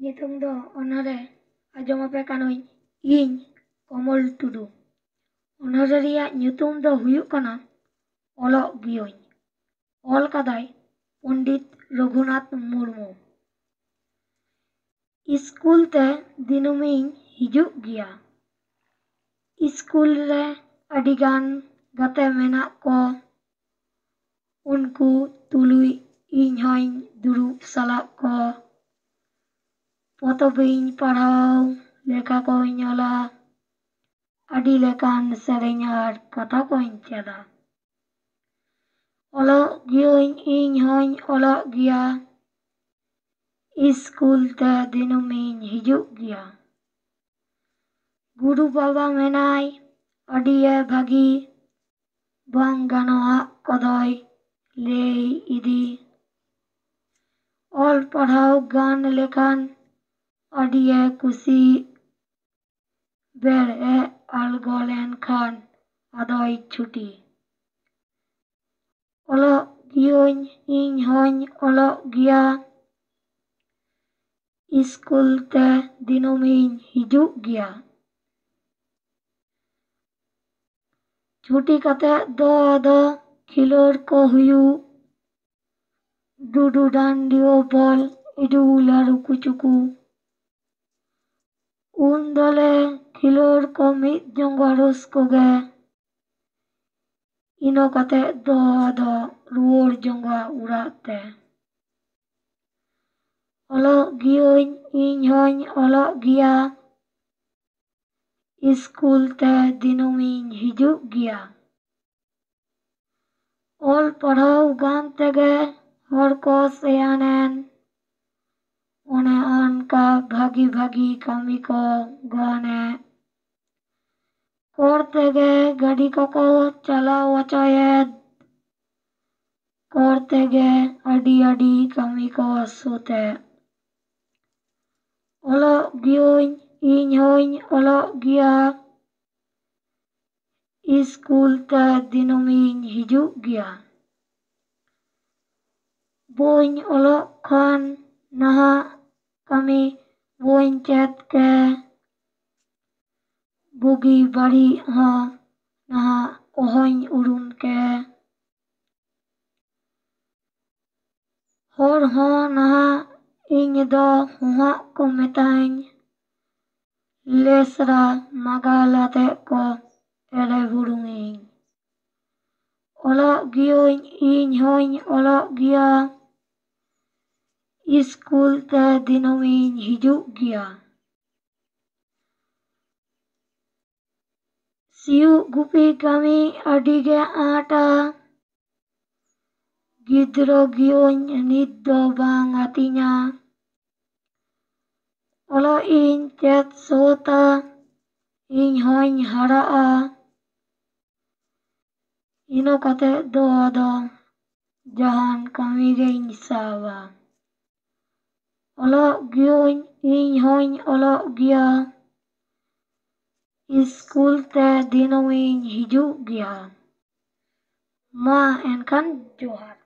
Nitung do onore ajomape kanuñ iñ Komal Tudu. Onore riyak nyutum do huyuk kana olok giyuñ. Ol kadai Pondit Raghunath Murmu. School te dinumiñ hijuk giya. School re adigan gate menak ko. Unku tuluy iñ hoñ durub salak ko. Potobiñ parhaw, leka koñ ola. Adi lekan sereny ar katha koñ cheda. Olok giyuñ iñ hoñ olok giya. School te dinumiñ hijuk giya. Guru baba menay adiye bhagi bang ganoak kodoy lay idi. Ol parhaw gan lekan adiye kusi ber e algo lenkhan adoy chuti. Olok giyuñ iñ hoñ olok giya. School te dinumiñ hijuk giya. Chuti kate do ado khilor ko huyuk. Dudu dandio bol idu laruku chuku. Un dole khilor ko mid jongwarus koge. Ino kate do ado ruor jongwa urak te. Olok giyuñ iñ hoñ olok giya. School te dinumiñ hijuk giya. Ol parhaw gan tege hor ko seyanen. One onka bhagi bhagi kami ko gane. Kor tege gadi koko chalaw ocoyed. Kor tege adi adi kami ko sute. Olok giyuñ iñ hoñ olok giya. School te dinumiñ hijuk giya. Boñ olok khan nahak kami boñ chet ke. Bugi bari hon nahak ohoñ urun ke. Hor hon nahak iñ do huhak ko metañ. Lesra magal atek ko ere burungiñ. Olok giyuñ iñ hoñ olok giya. School te dinumiñ hijuk giya. Siyuk gupi kami adige aṭa. Gidro giyuñ nit do bang atinya. Olok iñ chet sota. Iñ hoñ hara'a. Ino kate do ado jahan kami geñ sawa. Olok giyuñ iñ hoñ olok giya. School te dinumiñ hijuk giya. Ma enkan johar.